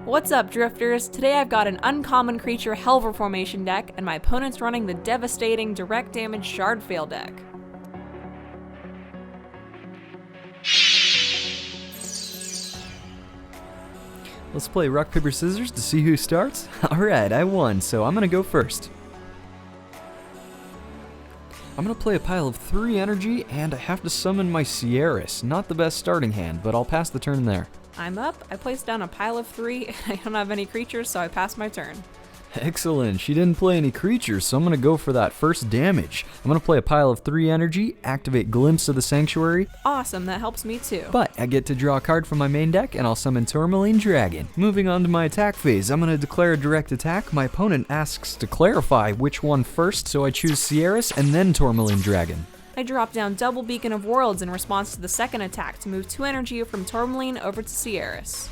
What's up, Drifters? Today I've got an uncommon creature Helver Formation deck, and my opponent's running the devastating direct damage Shardveil deck. Let's play rock, paper, scissors to see who starts? Alright, I won, so I'm gonna go first. I'm gonna play a pile of 3 energy, and I have to summon my Sierras. Not the best starting hand, but I'll pass the turn there. I'm up, I placed down a pile of 3, and I don't have any creatures, so I pass my turn. Excellent, she didn't play any creatures, so I'm gonna go for that first damage. I'm gonna play a pile of 3 energy, activate Glimpse of the Sanctuary. Awesome, that helps me too. But I get to draw a card from my main deck, and I'll summon Tourmaline Dragon. Moving on to my attack phase, I'm gonna declare a direct attack. My opponent asks to clarify which one first, so I choose Sierras and then Tourmaline Dragon. I drop down double Beacon of Worlds in response to the second attack to move 2 energy from Tourmaline over to Sierras.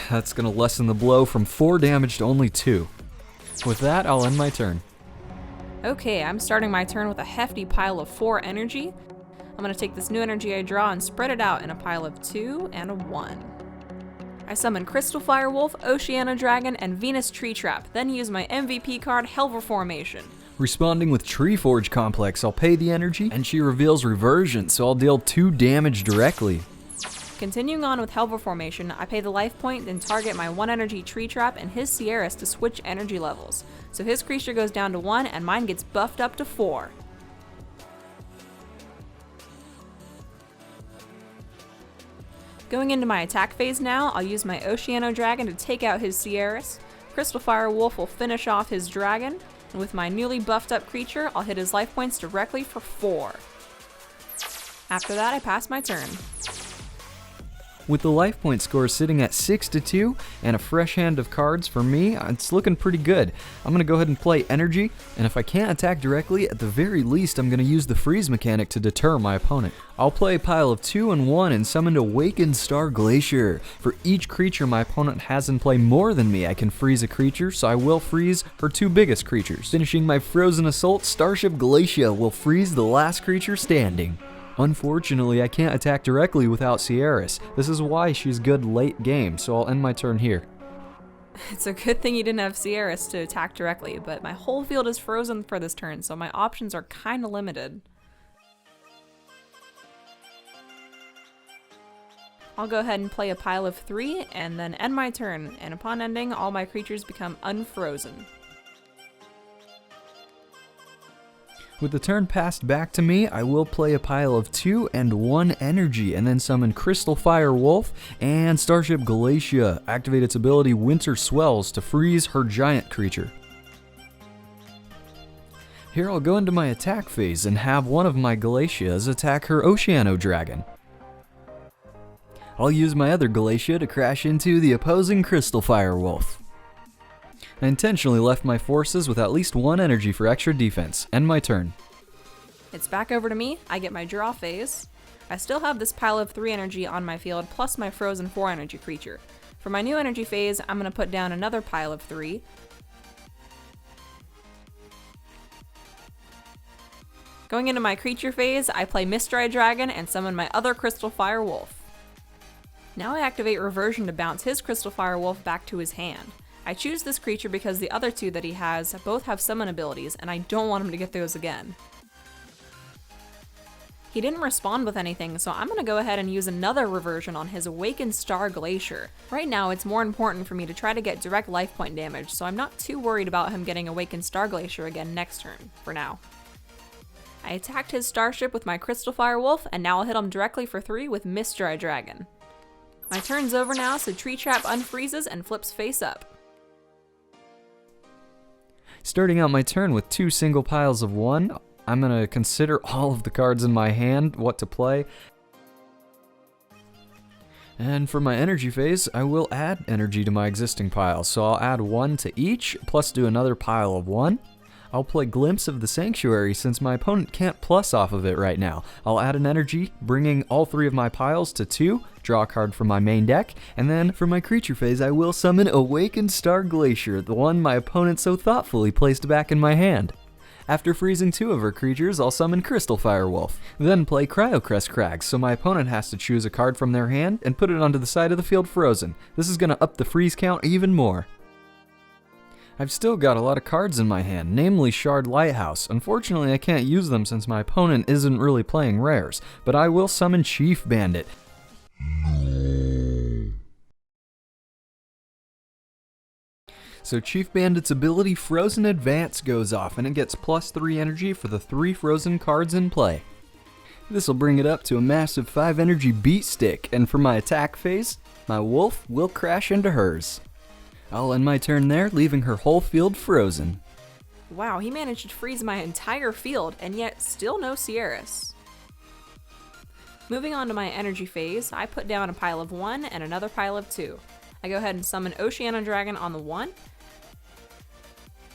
That's gonna lessen the blow from 4 damage to only 2. With that, I'll end my turn. Okay, I'm starting my turn with a hefty pile of 4 energy. I'm going to take this new energy I draw and spread it out in a pile of 2 and a 1. I summon Crystal Firewolf, Oceana Dragon, and Venus Tree Trap, then use my MVP card, Helver Formation. Responding with Treeforge Complex, I'll pay the energy, and she reveals Reversion, so I'll deal 2 damage directly. Continuing on with Helver Formation, I pay the life point and target my 1 energy Tree Trap and his Sierras to switch energy levels. So his creature goes down to 1 and mine gets buffed up to 4. Going into my attack phase now, I'll use my Oceano Dragon to take out his Sierras. Crystal Firewolf will finish off his dragon, and with my newly buffed up creature, I'll hit his life points directly for 4. After that, I pass my turn. With the life point score sitting at 6-2 and a fresh hand of cards for me, it's looking pretty good. I'm going to go ahead and play energy, and if I can't attack directly, at the very least I'm going to use the freeze mechanic to deter my opponent. I'll play a pile of 2 and 1 and summon Awakened Star Glacier. For each creature my opponent has in play more than me, I can freeze a creature, so I will freeze her 2 biggest creatures. Finishing my Frozen Assault, Starship Glacia will freeze the last creature standing. Unfortunately, I can't attack directly without Sierras. This is why she's good late game, so I'll end my turn here. It's a good thing you didn't have Sierras to attack directly, but my whole field is frozen for this turn, so my options are kinda limited. I'll go ahead and play a pile of 3, and then end my turn, and upon ending, all my creatures become unfrozen. With the turn passed back to me, I will play a pile of 2 and 1 energy, and then summon Crystal Firewolf and Starship Glacia. Activate its ability Winter Swells to freeze her giant creature. Here I'll go into my attack phase and have one of my Glacias attack her Oceano Dragon. I'll use my other Glacia to crash into the opposing Crystal Firewolf. I intentionally left my forces with at least 1 energy for extra defense. End my turn. It's back over to me. I get my draw phase. I still have this pile of 3 energy on my field, plus my frozen 4 energy creature. For my new energy phase, I'm going to put down another pile of 3. Going into my creature phase, I play Mistrai Dragon and summon my other Crystal Firewolf. Now I activate Reversion to bounce his Crystal Firewolf back to his hand. I choose this creature because the other 2 that he has both have summon abilities, and I don't want him to get those again. He didn't respond with anything, so I'm going to go ahead and use another Reversion on his Awakened Star Glacier. Right now, it's more important for me to try to get direct life point damage, so I'm not too worried about him getting Awakened Star Glacier again next turn, for now. I attacked his starship with my Crystal Firewolf, and now I'll hit him directly for 3 with Mistrai Dragon. My turn's over now, so Tree Trap unfreezes and flips face up. Starting out my turn with 2 single piles of 1, I'm going to consider all of the cards in my hand, what to play. And for my energy phase, I will add energy to my existing pile, so I'll add 1 to each, plus do another pile of 1. I'll play Glimpse of the Sanctuary since my opponent can't plus off of it right now. I'll add an energy, bringing all 3 of my piles to 2, draw a card from my main deck, and then for my creature phase I will summon Awakened Star Glacier, the one my opponent so thoughtfully placed back in my hand. After freezing 2 of her creatures, I'll summon Crystal Firewolf. Then play Cryocrest Crags, so my opponent has to choose a card from their hand and put it onto the side of the field frozen. This is going to up the freeze count even more. I've still got a lot of cards in my hand, namely Shard Lighthouse. Unfortunately, I can't use them since my opponent isn't really playing rares, but I will summon Chief Bandit. So Chief Bandit's ability Frozen Advance goes off, and it gets +3 energy for the 3 frozen cards in play. This will bring it up to a massive 5 energy beat stick, and for my attack phase, my wolf will crash into hers. I'll end my turn there, leaving her whole field frozen. Wow, he managed to freeze my entire field, and yet still no Sierras. Moving on to my energy phase, I put down a pile of 1 and another pile of 2. I go ahead and summon Oceano Dragon on the 1, and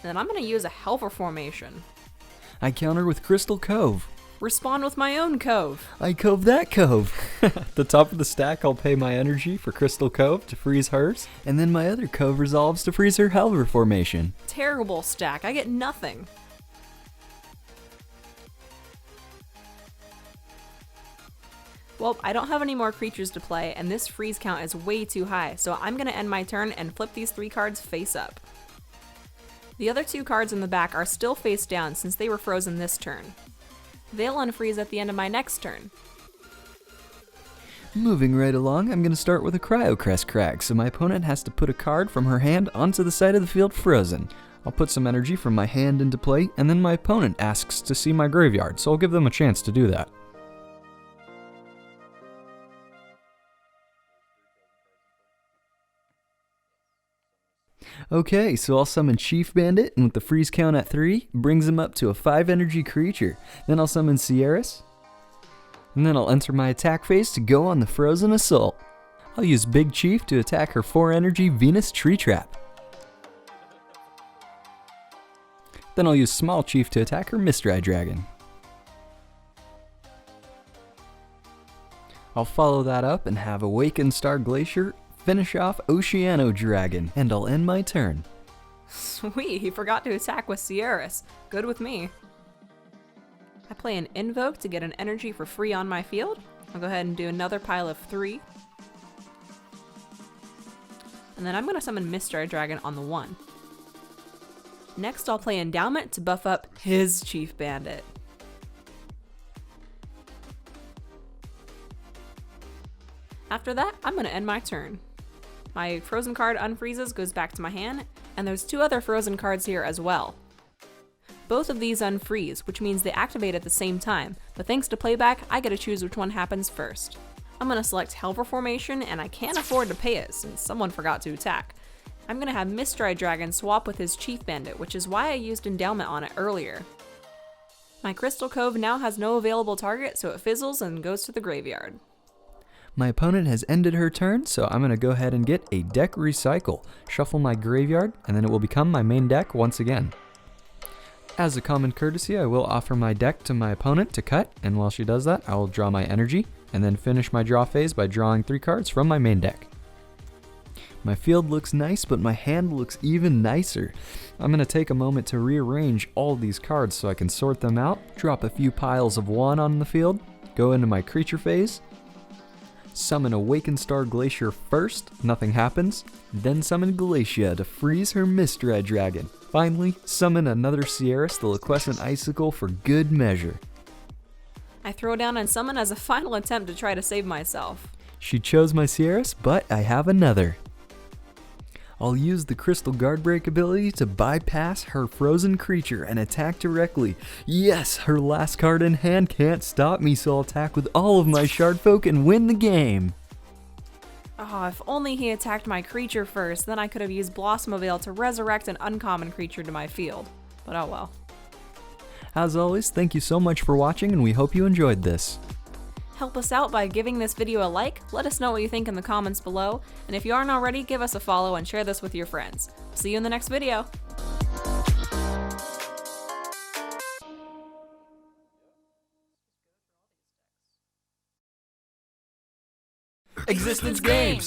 then I'm going to use a Helver Formation. I counter with Crystal Cove. Respond with my own Cove. I cove that Cove. At the top of the stack, I'll pay my energy for Crystal Cove to freeze hers, and then my other Cove resolves to freeze her Helver Formation. Terrible stack, I get nothing. Well, I don't have any more creatures to play, and this freeze count is way too high, so I'm going to end my turn and flip these 3 cards face up. The other 2 cards in the back are still face down since they were frozen this turn. They'll unfreeze at the end of my next turn. Moving right along, I'm going to start with a Cryocrest Crag, so my opponent has to put a card from her hand onto the side of the field frozen. I'll put some energy from my hand into play, and then my opponent asks to see my graveyard, so I'll give them a chance to do that. Okay, so I'll summon Chief Bandit, and with the freeze count at 3, brings him up to a 5 energy creature. Then I'll summon Sierras, and then I'll enter my attack phase to go on the Frozen Assault. I'll use Big Chief to attack her 4 energy Venus Tree Trap. Then I'll use Small Chief to attack her Mistrai Dragon. I'll follow that up and have Awakened Star Glacier finish off Oceano Dragon, and I'll end my turn. Sweet, he forgot to attack with Sierras. Good with me. I play an Invoke to get an energy for free on my field. I'll go ahead and do another pile of 3. And then I'm going to summon Mistrai Dragon on the 1. Next I'll play Endowment to buff up his Chief Bandit. After that, I'm going to end my turn. My frozen card unfreezes, goes back to my hand, and there's 2 other frozen cards here as well. Both of these unfreeze, which means they activate at the same time, but thanks to playback, I get to choose which one happens first. I'm going to select Helver Formation, and I can't afford to pay it since someone forgot to attack. I'm going to have Mistrai Dragon swap with his Chief Bandit, which is why I used Endowment on it earlier. My Crystal Cove now has no available target, so it fizzles and goes to the graveyard. My opponent has ended her turn, so I'm going to go ahead and get a Deck Recycle, shuffle my graveyard, and then it will become my main deck once again. As a common courtesy, I will offer my deck to my opponent to cut, and while she does that, I will draw my energy, and then finish my draw phase by drawing 3 cards from my main deck. My field looks nice, but my hand looks even nicer. I'm going to take a moment to rearrange all these cards so I can sort them out, drop a few piles of 1 on the field, go into my creature phase, summon Awakened Star Glacier first, nothing happens, then summon Glacia to freeze her Mistrai Dragon. Finally, summon another Sierras, the Liquescent Icicle, for good measure. I throw down and summon as a final attempt to try to save myself. She chose my Sierras, but I have another. I'll use the Crystal Guardbreak ability to bypass her frozen creature and attack directly. Yes, her last card in hand can't stop me, so I'll attack with all of my Shardfolk and win the game. Oh, if only he attacked my creature first, then I could have used Blossom Veil to resurrect an uncommon creature to my field. But oh well. As always, thank you so much for watching, and we hope you enjoyed this. Help us out by giving this video a like, let us know what you think in the comments below, and if you aren't already, give us a follow and share this with your friends. See you in the next video! Existence Games!